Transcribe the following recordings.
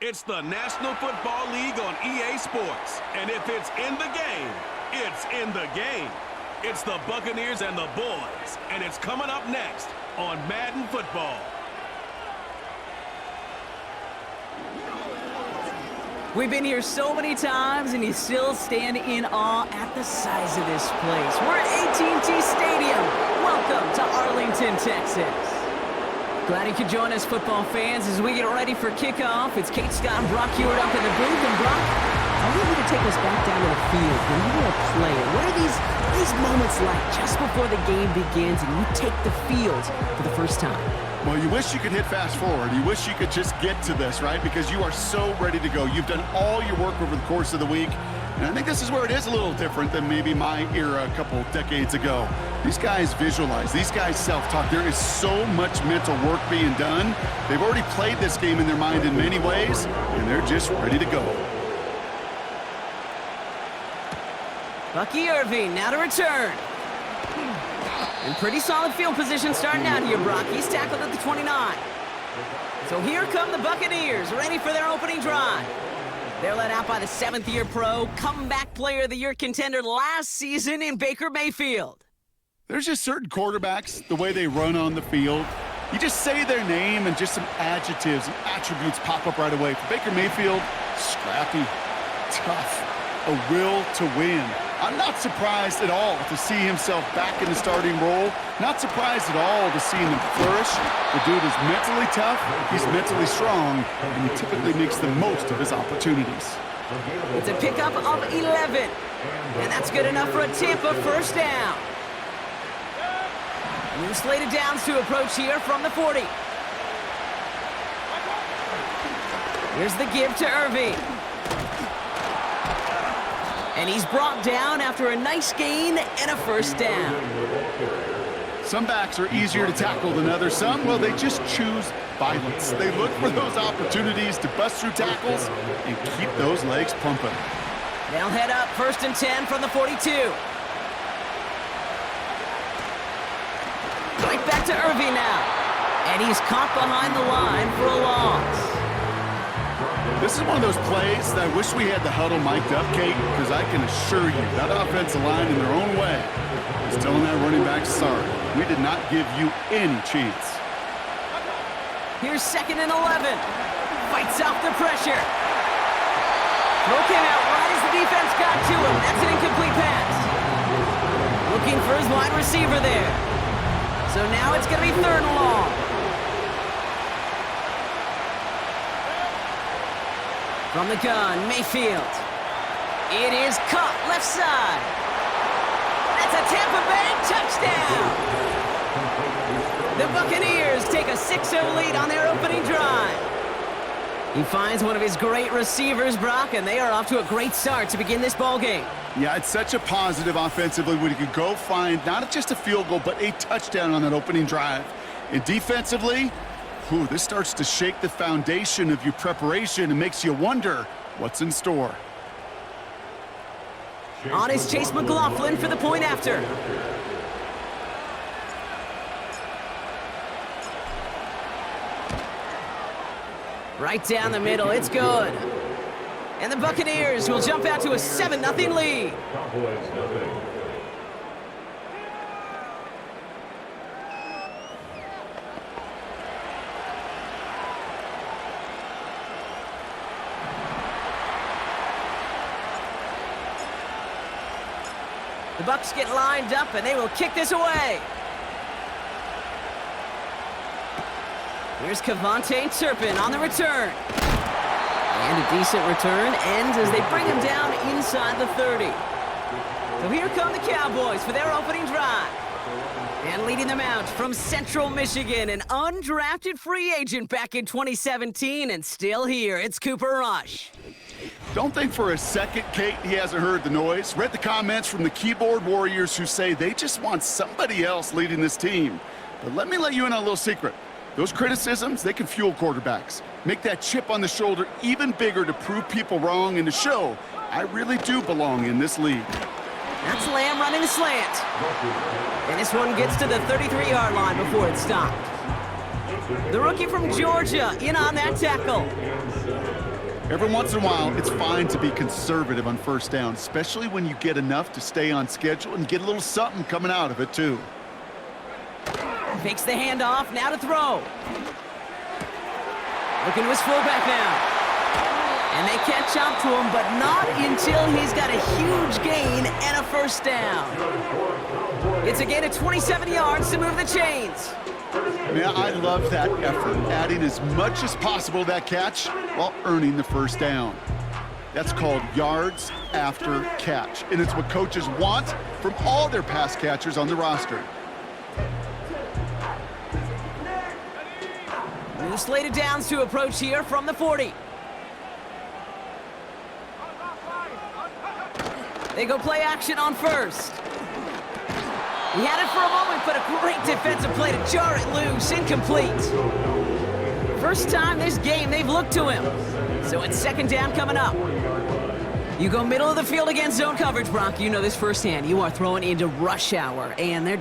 It's the National Football League on EA Sports. And if it's in the game, it's in the game. It's the Buccaneers and the boys. And it's coming up next on Madden Football. We've been here so many times, and you still stand in awe at the size of this place. We're at AT&T Stadium. Welcome to Arlington, Texas. Glad you could join us, football fans, as we get ready for kickoff. It's Kate, Scott, and Brock Hewitt up in the booth. And Brock, I want you to take us back down to the field. When you were a player, what are these moments like just before the game begins and you take the field for the first time? Well, you wish you could hit fast forward. You wish you could just get to this, right? Because you are so ready to go. You've done all your work over the course of the week. And I think this is where it is a little different than maybe my era a couple decades ago. These guys visualize. These guys self-talk. There is so much mental work being done. They've already played this game in their mind in many ways, and they're just ready to go. Bucky Irving now to return. In pretty solid field position starting out here, Brock. He's tackled at the 29. So here come the Buccaneers, ready for their opening drive. They're led out by the seventh-year pro, comeback player of the year contender last season in Baker Mayfield. There's just certain quarterbacks, the way they run on the field. You just say their name and just some adjectives and attributes pop up right away. For Baker Mayfield, scrappy, tough, a will to win. I'm not surprised at all to see himself back in the starting role. Not surprised at all to see him flourish. The dude is mentally tough, he's mentally strong, and he typically makes the most of his opportunities. It's a pickup of 11, and that's good enough for a Tampa first down. New slated downs to approach here from the 40. Here's the give to Irving. And he's brought down after a nice gain and a first down. Some backs are easier to tackle than others. Some, well, they just choose violence. They look for those opportunities to bust through tackles and keep those legs pumping. They'll head up 1st and 10 from the 42. Right back to Irving now. And he's caught behind the line for a loss. This is one of those plays that I wish we had the huddle mic'd up, Kate, because I can assure you that offensive line in their own way is telling that running back, sorry, we did not give you any chance. Here's 2nd and 11. Fights off the pressure. Throw came out right as the defense got to him. That's an incomplete pass. Looking for his wide receiver there. So now it's going to be 3rd and long. From the gun, Mayfield. It is caught left side. That's a Tampa Bay touchdown. The Buccaneers take a 6-0 lead on their opening drive. He finds one of his great receivers, Brock, and they are off to a great start to begin this ballgame. Yeah, it's such a positive offensively when you could go find not just a field goal, but a touchdown on that opening drive. And defensively, this starts to shake the foundation of your preparation and makes you wonder what's in store. On is Chase McLaughlin for the point after. Right down the middle, it's good. And the Buccaneers will jump out to a 7-0 lead. The Bucs get lined up, and they will kick this away. Here's Kevontae Turpin on the return. And a decent return ends as they bring him down inside the 30. So here come the Cowboys for their opening drive. And leading them out from Central Michigan, an undrafted free agent back in 2017, and still here, it's Cooper Rush. Don't think for a second, Kate, he hasn't heard the noise. Read the comments from the keyboard warriors who say they just want somebody else leading this team. But let me let you in on a little secret. Those criticisms, they can fuel quarterbacks. Make that chip on the shoulder even bigger to prove people wrong and to show I really do belong in this league. That's Lamb running the slant. And this one gets to the 33-yard line before it's stopped. The rookie from Georgia in on that tackle. Every once in a while, it's fine to be conservative on first down, especially when you get enough to stay on schedule and get a little something coming out of it, too. Fakes the handoff, now to throw. Looking to his fullback now. And they catch up to him, but not until he's got a huge gain and a first down. It's a gain of 27 yards to move the chains. Man, I love that effort, adding as much as possible to that catch while earning the first down. That's called yards after catch, and it's what coaches want from all their pass catchers on the roster. New slated downs to approach here from the 40. They go play action on first. He had it for a moment, but a great defensive play to jar it loose, incomplete. First time this game they've looked to him. So it's second down coming up. You go middle of the field against zone coverage, Brock. You know this firsthand. You are throwing into rush hour, and there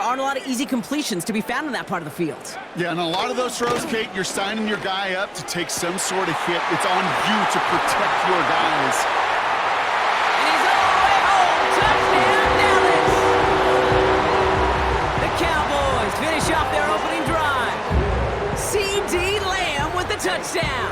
aren't a lot of easy completions to be found in that part of the field. Yeah, and a lot of those throws, Kate, you're signing your guy up to take some sort of hit. It's on you to protect your guys. And he's all the way home. Touchdown, Dallas! The Cowboys finish off their opening drive. C.D. Lamb with the touchdown.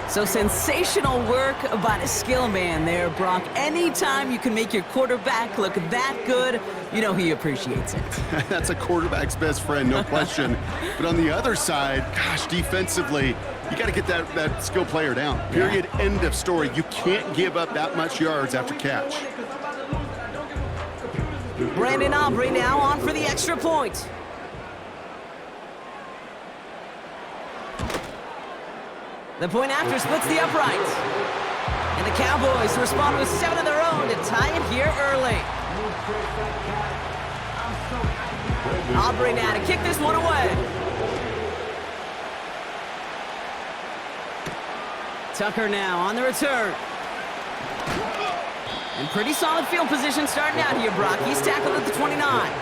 So sensational work by the skill man there, Brock. Anytime you can make your quarterback look that good, you know he appreciates it. That's a quarterback's best friend, no question. But on the other side, gosh, defensively, you got to get that skill player down. Period, end of story. You can't give up that much yards after catch. Brandon Aubrey now on for the extra point. The point after splits the uprights. And the Cowboys respond with 7 of their own to tie it here early. Aubrey now to kick this one away. Tucker now on the return. And pretty solid field position starting out here, Brock. He's tackled at the 29.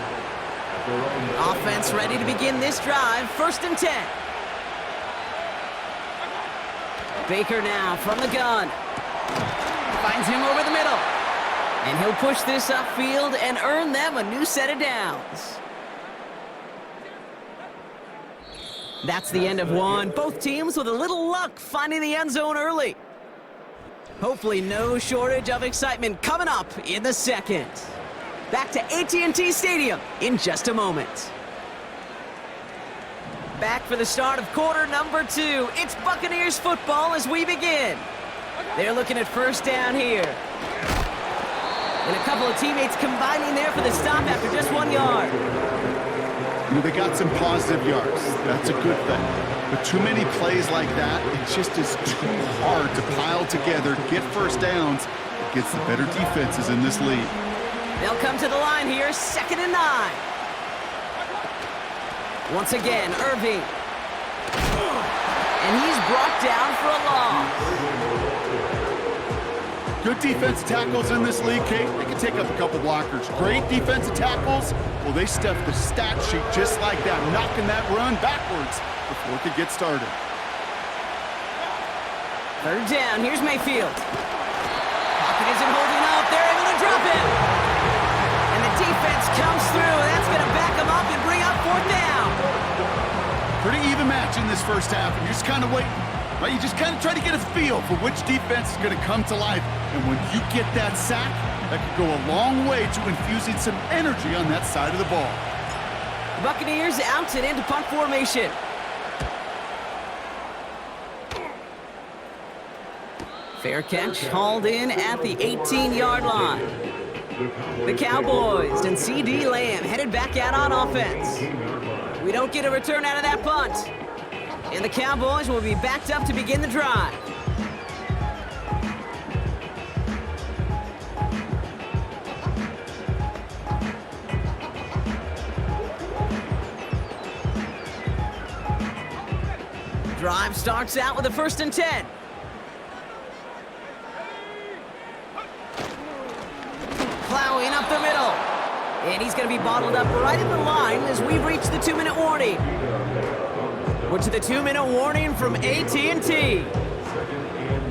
Offense ready to begin this drive. 1st and 10. Baker now from the gun. Finds him over the middle. And he'll push this upfield and earn them a new set of downs. That's the end of one. Both teams with a little luck finding the end zone early. Hopefully no shortage of excitement coming up in the second. Back to AT&T Stadium in just a moment. Back for the start of quarter number 2. It's Buccaneers football as we begin. They're looking at first down here. And a couple of teammates combining there for the stop after just 1 yard. You know, they got some positive yards. That's a good thing. But too many plays like that, it just is too hard to pile together, get first downs against the better defenses in this league. They'll come to the line here, 2nd and 9. Once again, Irving. And he's brought down for a loss. Good defensive tackles in this league, Kate. They can take up a couple blockers. Great defensive tackles. Well, they stuff the stat sheet just like that, knocking that run backwards before it could get started. 3rd down. Here's Mayfield. Pocket isn't holding up. They're able to drop him. And the defense comes through. That's going to back him up and bring up 4th down. Pretty even match in this first half, and you're just kind of waiting. Right? You just kind of try to get a feel for which defense is going to come to life. And when you get that sack, that could go a long way to infusing some energy on that side of the ball. The Buccaneers out and into punt formation. Fair catch hauled in at the 18-yard line. The Cowboys and C.D. Lamb headed back out on offense. We don't get a return out of that punt. And the Cowboys will be backed up to begin the drive. Drive starts out with a 1st and 10. Plowing up the middle. And he's going to be bottled up right in the line as we reach the 2-minute warning. We're to the 2-minute warning from AT&T.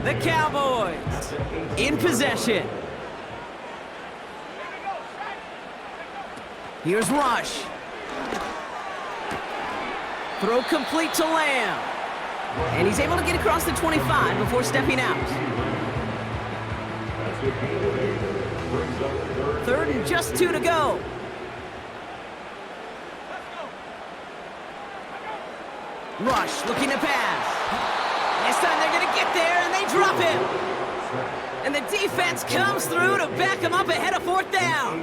The Cowboys in possession. Here's Rush. Throw complete to Lamb. And he's able to get across the 25 before stepping out. 3rd and just 2 to go. Rush looking to pass. This time they're going to get there, and they drop him. And the defense comes through to back him up ahead of 4th down.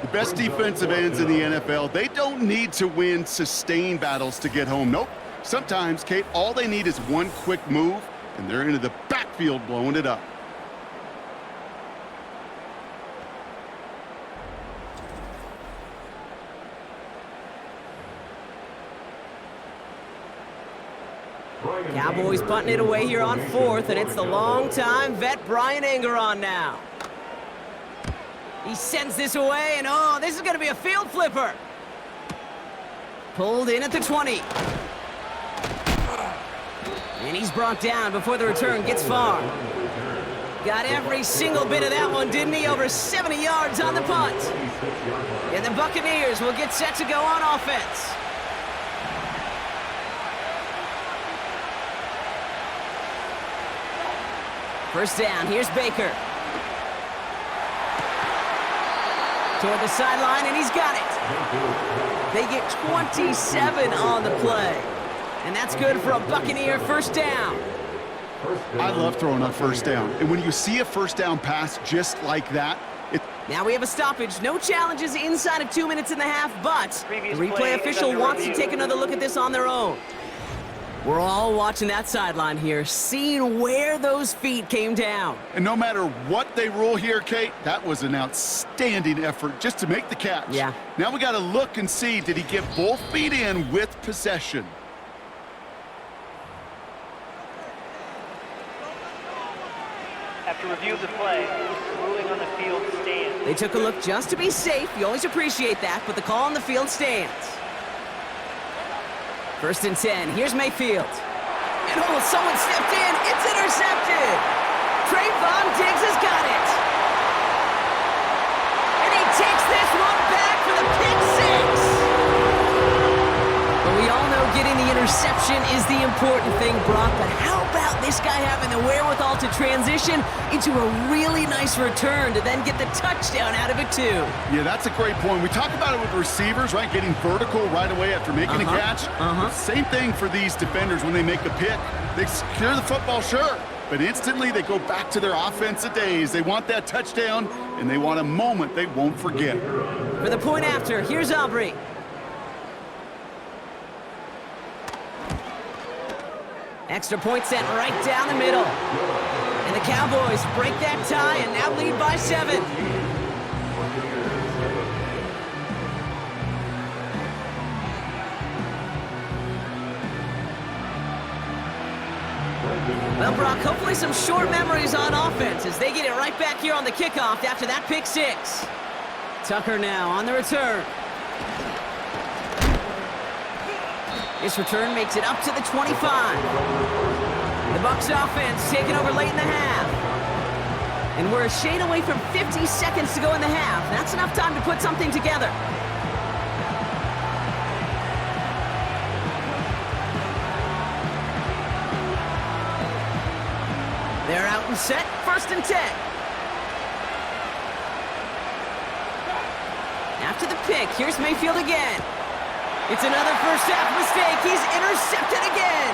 The best defensive ends in the NFL, they don't need to win sustained battles to get home. Nope. Sometimes, Kate, all they need is one quick move, and they're into the backfield blowing it up. Cowboys punting it away here on 4th, and it's the long-time vet Brian Engeron now. He sends this away, and oh, this is going to be a field flipper. Pulled in at the 20. And he's brought down before the return gets far. Got every single bit of that one, didn't he? Over 70 yards on the punt. And the Buccaneers will get set to go on offense. First down, here's Baker. Toward the sideline, and he's got it. They get 27 on the play. And that's good for a Buccaneer first down. I love throwing on first down. And when you see a first down pass just like that, now we have a stoppage. No challenges inside of 2 minutes and a half, but the replay official wants to take another look at this on their own. We're all watching that sideline here, seeing where those feet came down. And no matter what they rule here, Kate, that was an outstanding effort just to make the catch. Yeah. Now we got to look and see, did he get both feet in with possession? After review of the play, ruling on the field stands. They took a look just to be safe. You always appreciate that, but the call on the field stands. 1st and 10. Here's Mayfield. And oh, someone stepped in. It's intercepted. Trayvon Diggs has got it. And he takes this one back for the pick 6. But we all know getting the interception is the important thing, Brock. But how about this guy having the wherewithal to transition into a really nice return to then get the touchdown out of it, too? Yeah, that's a great point. We talk about it with receivers, right? Getting vertical right away after making a catch. Same thing for these defenders when they make a pick. They secure the football, sure, but instantly they go back to their offensive days. They want that touchdown, and they want a moment they won't forget. For the point after, here's Aubrey. Extra point set right down the middle. And the Cowboys break that tie and now lead by 7. Well, Brock, hopefully some short memories on offense as they get it right back here on the kickoff after that pick 6. Tucker now on the return. This return makes it up to the 25. The Bucs offense taking over late in the half. And we're a shade away from 50 seconds to go in the half. That's enough time to put something together. They're out and set, 1st and 10. After the pick, here's Mayfield again. It's another first half mistake. He's intercepted again.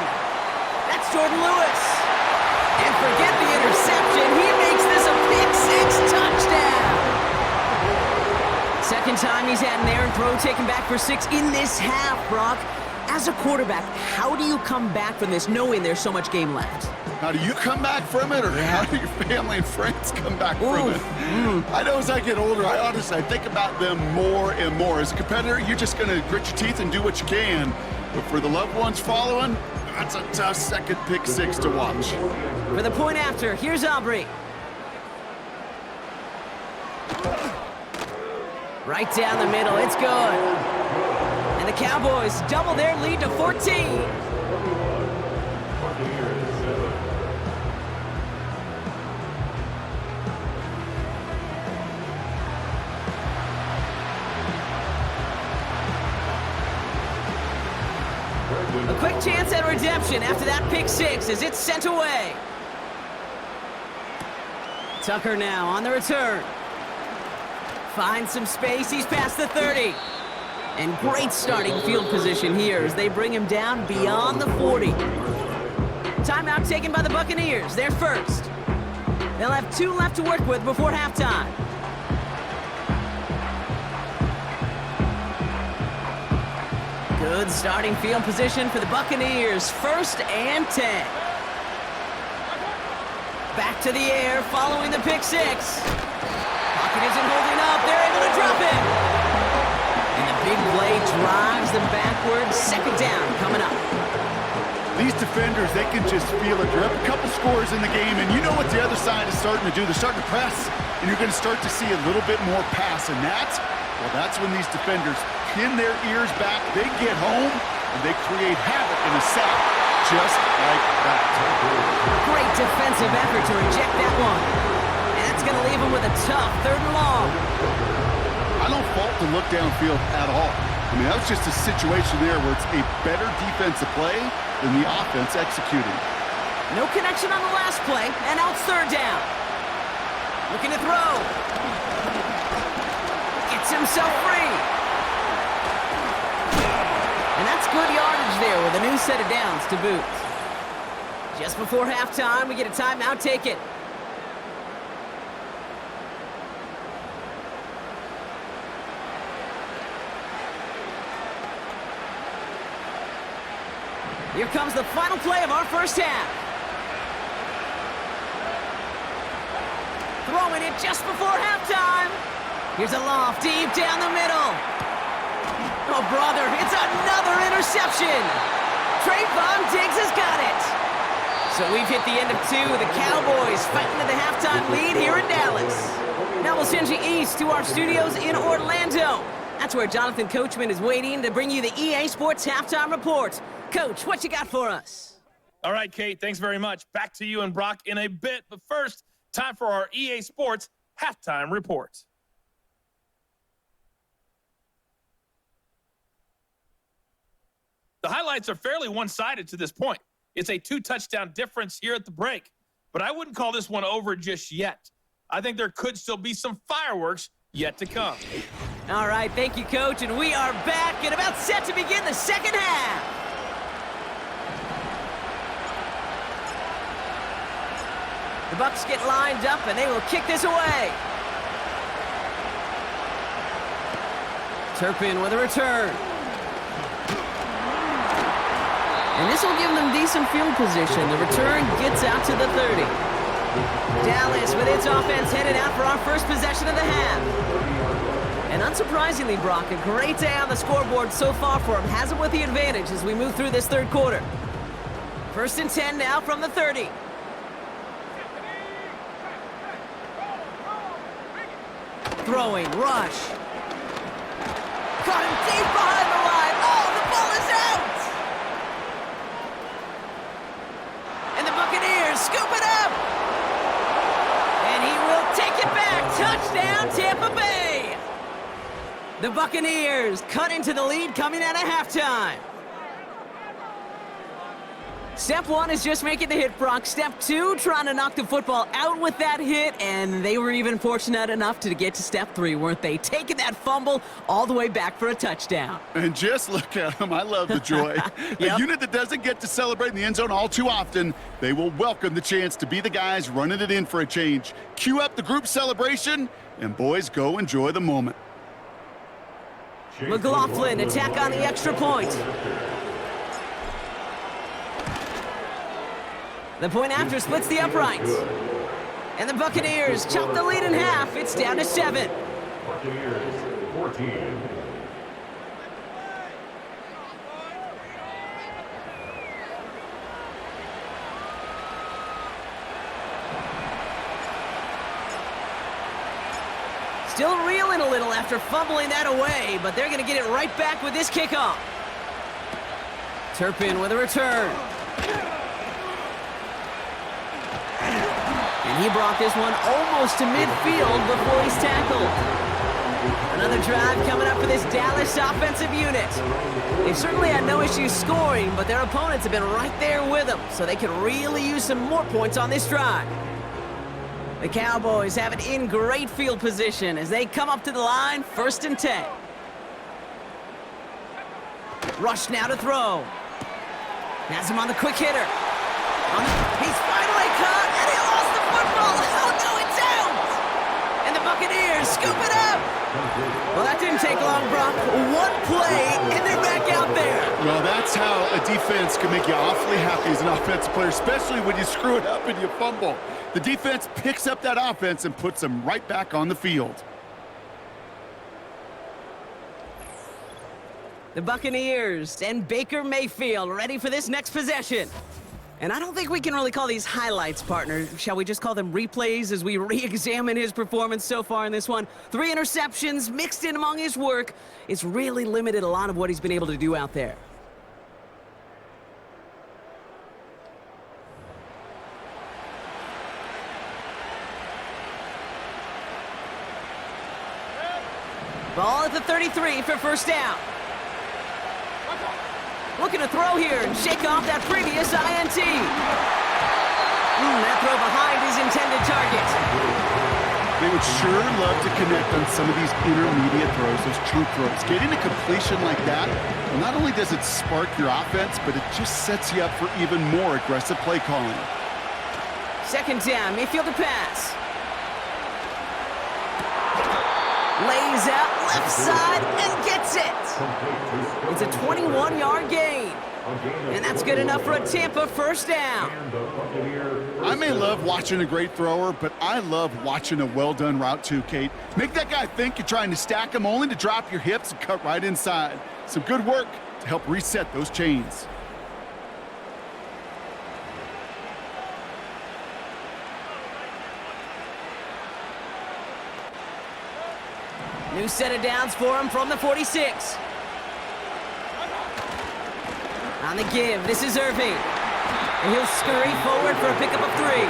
That's Jordan Lewis. And forget the interception. He makes this a pick 6 touchdown. Second time he's had an errant throw taken back for 6 in this half, Brock. As a quarterback, how do you come back from this knowing there's so much game left? How do you come back from it, or how do your family and friends come back from it? I know as I get older, I think about them more and more. As a competitor, you're just going to grit your teeth and do what you can. But for the loved ones following, that's a tough second pick 6 to watch. For the point after, here's Aubrey. Right down the middle, it's good. And the Cowboys double their lead to 14. A quick chance at redemption after that pick six as it's sent away. Tucker now on the return. Finds some space, he's past the 30. And great starting field position here as they bring him down beyond the 40. Timeout taken by the Buccaneers, their first. They'll have 2 left to work with before halftime. Good starting field position for the Buccaneers, 1st and 10. Back to the air following the pick six. Pocket isn't holding up, they're able to drop it. And the big play drives them backwards, 2nd down coming up. These defenders, they can just feel it. They're up a couple scores in the game, and you know what the other side is starting to do. They're starting to press, and you're going to start to see a little bit more pass. And that's when these defenders pin their ears back, they get home, and they create havoc in a sack, just like that. Great defensive effort to reject that one. And that's going to leave him with a tough 3rd and long. I don't fault the look downfield at all. I mean, that was just a situation there where it's a better defensive play than the offense executing. No connection on the last play, and now it's 3rd down. Looking to throw. Gets himself free. And that's good yardage there with a new set of downs to boot. Just before halftime, we get a timeout taken. Here comes the final play of our first half. Throwing it just before halftime. Here's a loft deep down the middle. Oh, brother, it's another interception. Trayvon Diggs has got it. So we've hit the end of 2. The Cowboys fighting to the halftime lead here in Dallas. Now we'll send you east to our studios in Orlando. That's where Jonathan Coachman is waiting to bring you the EA Sports Halftime Report. Coach, what you got for us? All right, Kate, thanks very much. Back to you and Brock in a bit. But first, time for our EA Sports Halftime Report. The highlights are fairly one-sided to this point. It's a 2-touchdown difference here at the break. But I wouldn't call this one over just yet. I think there could still be some fireworks yet to come. All right, thank you, Coach. And we are back and about set to begin the second half. The Bucs get lined up, and they will kick this away. Turpin with a return. And this will give them decent field position. The return gets out to the 30. Dallas with its offense headed out for our first possession of the half. And unsurprisingly, Brock, a great day on the scoreboard so far for him. Has it with the advantage as we move through this 3rd quarter. 1st and 10 now from the 30. Throwing, rush. Caught him deep behind the line. Oh, the ball is out! And the Buccaneers scoop it up! And he will take it back. Touchdown, Tampa Bay! The Buccaneers cut into the lead coming out of halftime. Step 1 is just making the hit, Brock. Step 2, trying to knock the football out with that hit, and they were even fortunate enough to get to step 3, weren't they? Taking that fumble all the way back for a touchdown. And just look at them. I love the joy. Yep. A unit that doesn't get to celebrate in the end zone all too often, they will welcome the chance to be the guys running it in for a change. Cue up the group celebration, and boys, go enjoy the moment. McLaughlin attack on the extra point. The point after splits the uprights. And the Buccaneers chop the lead in half. It's down to 7. Buccaneers 14. Still reeling a little after fumbling that away, but they're going to get it right back with this kickoff. Turpin with a return. And he brought this one almost to midfield before he's tackled. Another drive coming up for this Dallas offensive unit. They've certainly had no issues scoring, but their opponents have been right there with them, so they could really use some more points on this drive. The Cowboys have it in great field position as they come up to the line, 1st and 10. Rush now to throw. Has him on the quick hitter. He's finally caught, and he lost the football. Oh, no, it's out! And the Buccaneers scoop it up. Well, that didn't take long, Brock. One play, and they're back out there. Well, that's how a defense can make you awfully happy as an offensive player, especially when you screw it up and you fumble. The defense picks up that offense and puts them right back on the field. The Buccaneers and Baker Mayfield ready for this next possession. And I don't think we can really call these highlights, partner. Shall we just call them replays as we re-examine his performance so far in this one? 3 interceptions mixed in among his work. It's really limited a lot of what he's been able to do out there. Ball at the 33 for 1st down. Looking to throw here and shake off that previous INT. That throw behind his intended target. They would sure love to connect on some of these intermediate throws, those true throws. Getting a completion like that, well, not only does it spark your offense, but it just sets you up for even more aggressive play calling. 2nd down, Mayfield to pass. Lays out left side and gets it. It's a 21-yard gain. And that's good enough for a Tampa 1st down. I may love watching a great thrower, but I love watching a well-done route too, Kate. Make that guy think you're trying to stack him only to drop your hips and cut right inside. Some good work to help reset those chains. New set of downs for him from the 46. On the give, this is Irving. And he'll scurry forward for a pickup of 3.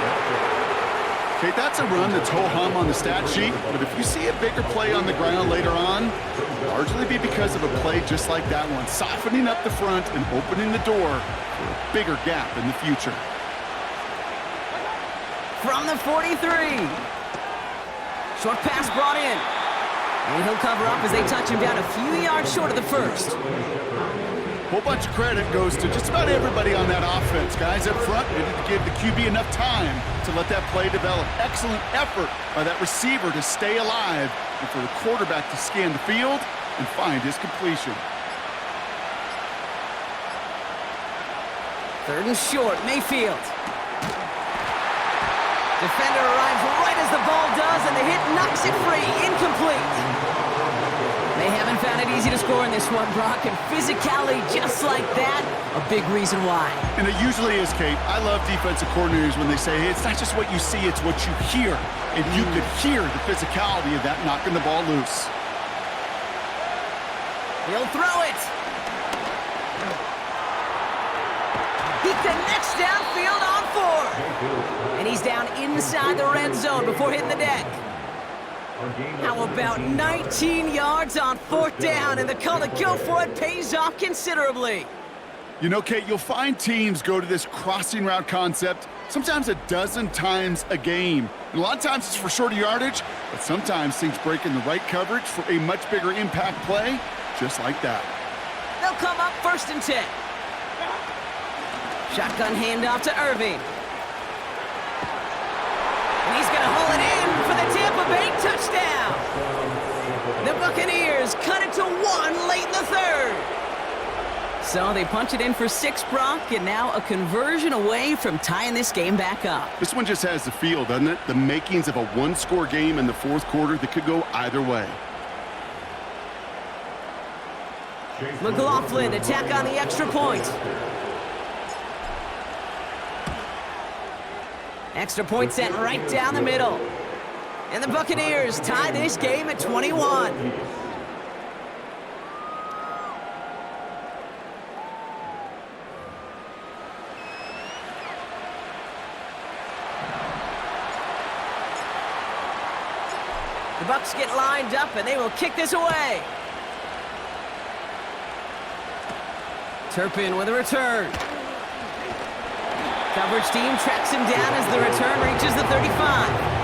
Okay, that's a run that's ho-hum on the stat sheet, but if you see a bigger play on the ground later on, it'll largely be because of a play just like that one, softening up the front and opening the door for a bigger gap in the future. From the 43. Short pass brought in. And he'll cover up as they touch him down a few yards short of the 1st. Whole bunch of credit goes to just about everybody on that offense. Guys up front needed to give the QB enough time to let that play develop. Excellent effort by that receiver to stay alive and for the quarterback to scan the field and find his completion. 3rd and short, Mayfield. Defender arrives right as the ball does, and the hit knocks it free. Incomplete. They haven't found it easy to score in this one, Brock, and physicality just like that, a big reason why. And it usually is, Kate. I love defensive coordinators when they say, hey, it's not just what you see, it's what you hear. And you could hear the physicality of that knocking the ball loose. He'll throw it. He connects downfield on 4. And he's down inside the red zone before hitting the deck. How about 19 yards on 4th down, and the call to go for it pays off considerably. You know, Kate, you'll find teams go to this crossing route concept sometimes a dozen times a game. And a lot of times it's for shorter yardage, but sometimes things break in the right coverage for a much bigger impact play, just like that. They'll come up 1st and 10. Shotgun handoff to Irving. And he's going to haul it in for the Tampa Bay touchdown. The Buccaneers cut it to 1 late in the 3rd. So they punch it in for 6, Brock, and now a conversion away from tying this game back up. This one just has the feel, doesn't it? The makings of a one-score game in the 4th quarter that could go either way. McLaughlin to tack on the extra point. Extra point sent right down the middle. And the Buccaneers tie this game at 21. The Bucs get lined up, and they will kick this away. Turpin with a return. Coverage team tracks him down as the return reaches the 35.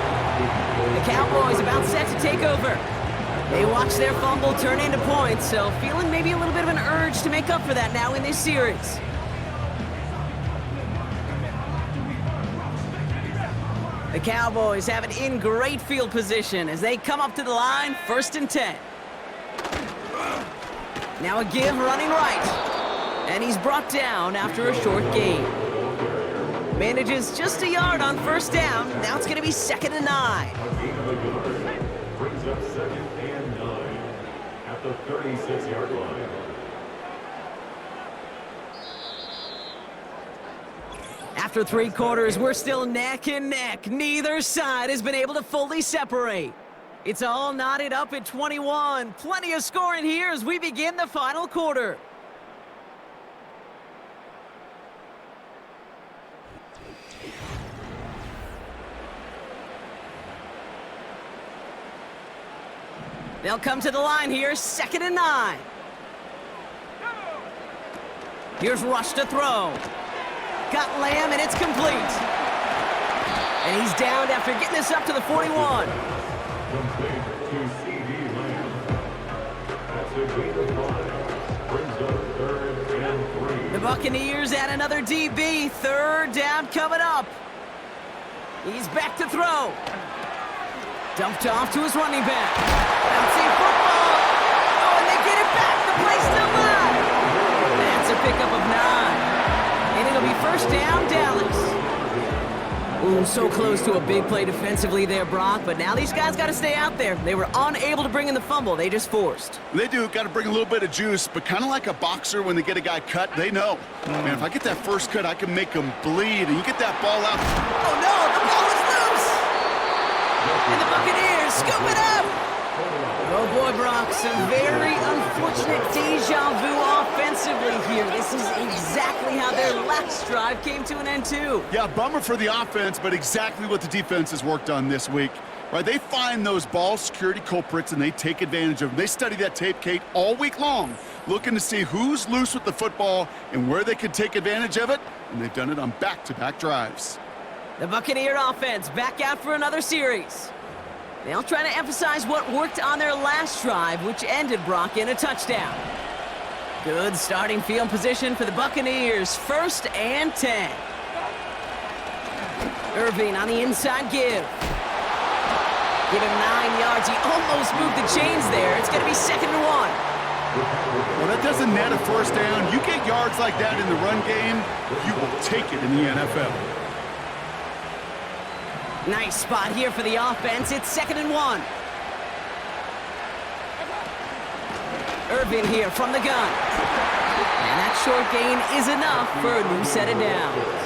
The Cowboys about set to take over. They watch their fumble turn into points, so feeling maybe a little bit of an urge to make up for that now in this series. The Cowboys have it in great field position as they come up to the line, 1st and 10. Now a give running right. And he's brought down after a short gain. Manages just a yard on 1st down. Now it's going to be 2nd and 9. Brings up 2nd and 9 at the 36-yard line. After 3 quarters, we're still neck and neck. Neither side has been able to fully separate. It's all knotted up at 21. Plenty of scoring here as we begin the final quarter. They'll come to the line here, 2nd and 9. Here's Rush to throw. Got Lamb, and it's complete. And he's downed after getting this up to the 41. Complete to C.D. Lamb. That's a gain of 5. Brings up 3rd and 3. The Buccaneers add another DB. 3rd down coming up. He's back to throw. Dumped off to his running back. Bouncing football. Oh, and they get it back. The play's still live. That's a pickup of 9. And it'll be 1st down, Dallas. Ooh, so close to a big play defensively there, Brock, but now these guys got to stay out there. They were unable to bring in the fumble. They just forced. They do. Got to bring a little bit of juice, but kind of like a boxer when they get a guy cut, they know. Man, if I get that first cut, I can make him bleed, and you get that ball out. Oh, no, the ball is loose. And the Buccaneers scoop it up. Oh, boy, Brock, some very unfortunate deja vu offensively here. This is exactly how their last drive came to an end, too. Yeah, bummer for the offense, but exactly what the defense has worked on this week. Right, they find those ball security culprits, and they take advantage of them. They study that tape, Kate, all week long, looking to see who's loose with the football and where they can take advantage of it, and they've done it on back-to-back drives. The Buccaneer offense back out for another series. They'll try to emphasize what worked on their last drive, which ended, Brock, in a touchdown. Good starting field position for the Buccaneers. 1st and 10. Irving on the inside give. Give him 9 yards. He almost moved the chains there. It's going to be 2nd and 1. Well, that doesn't net a 1st down. You get yards like that in the run game, you will take it in the NFL. Nice spot here for the offense. It's 2nd and 1. Irvin here from the gun. And that short gain is enough for a new set of downs.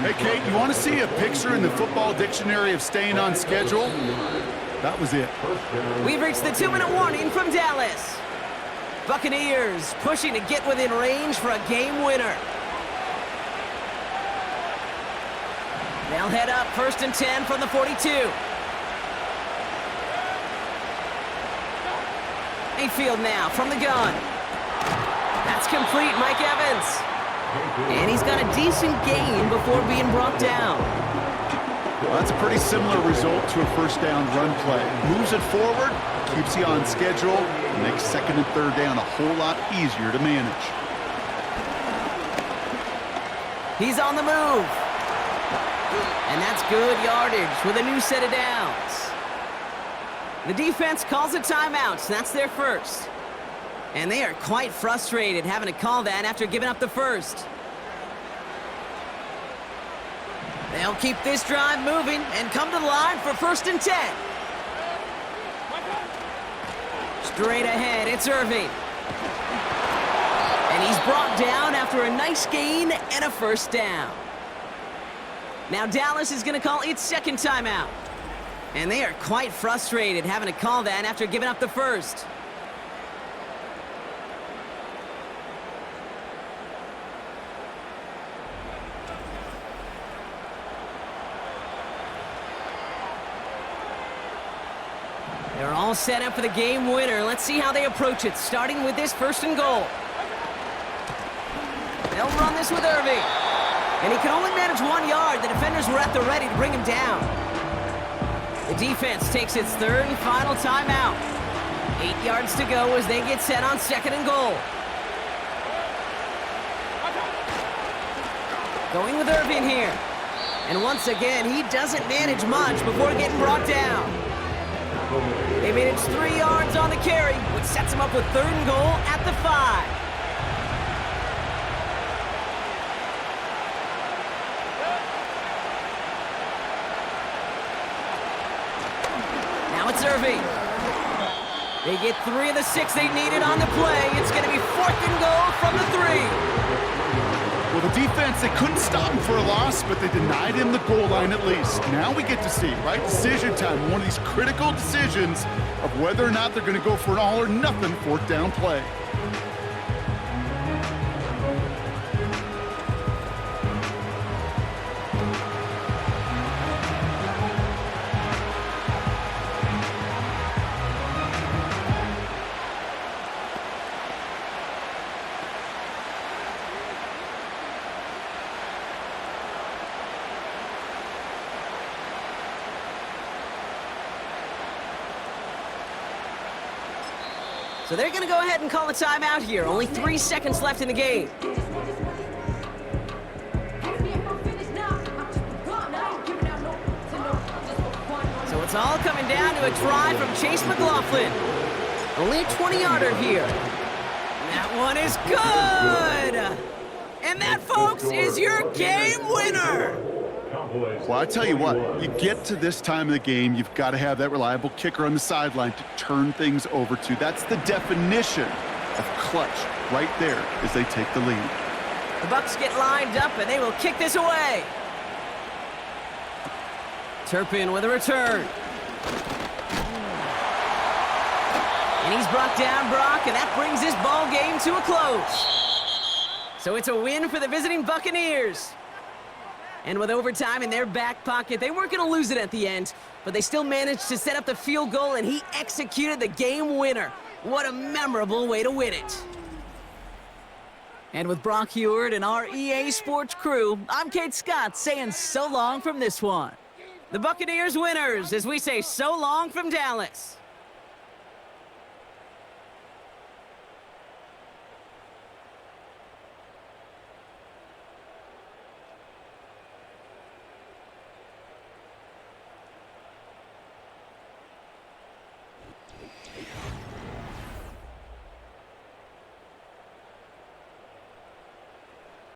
Hey, Kate, you want to see a picture in the football dictionary of staying on schedule? That was it. We've reached the 2-minute warning from Dallas. Buccaneers pushing to get within range for a game winner. They'll head up 1st and 10 from the 42. Mayfield now from the gun. That's complete, Mike Evans. And he's got a decent gain before being brought down. Well, that's a pretty similar result to a 1st down run play. Moves it forward, keeps you on schedule, and makes 2nd and 3rd down a whole lot easier to manage. He's on the move. And that's good yardage with a new set of downs. The defense calls a timeout. That's their 1st. And they are quite frustrated having to call that after giving up the 1st. They'll keep this drive moving and come to the line for 1st and 10. Straight ahead, it's Irving. And he's brought down after a nice gain and a 1st down. Now Dallas is going to call its 2nd timeout. And they are quite frustrated having to call that after giving up the first. They're all set up for the game winner. Let's see how they approach it, starting with this 1st and goal. They'll run this with Irving. And he can only manage 1 yard. The defenders were at the ready to bring him down. The defense takes its 3rd and final timeout. 8 yards to go as they get set on 2nd and goal. Going with Irving here. And once again, he doesn't manage much before getting brought down. They manage 3 yards on the carry, which sets him up with 3rd and goal at the 5. Now it's Irving. They get 3 of the 6 they needed on the play. It's going to be 4th and goal from the 3. Well, the defense, they couldn't stop him for a loss, but they denied him the goal line at least. Now we get to see, right, decision time, one of these critical decisions of whether or not they're going to go for an all-or-nothing 4th down play. So they're going to go ahead and call a timeout here. Only 3 seconds left in the game. So it's all coming down to a try from Chase McLaughlin. Only a 20-yarder here. That one is good! And that, folks, is your game winner! Well, I tell you what, you get to this time of the game, you've got to have that reliable kicker on the sideline to turn things over to. That's the definition of clutch right there as they take the lead. The Bucs get lined up, and they will kick this away. Turpin with a return. And he's brought down, Brock, and that brings this ball game to a close. So it's a win for the visiting Buccaneers. And with overtime in their back pocket, they weren't going to lose it at the end, but they still managed to set up the field goal, and he executed the game winner. What a memorable way to win it. And with Brock Heward and our EA Sports crew, I'm Kate Scott saying so long from this one. The Buccaneers winners as we say so long from Dallas.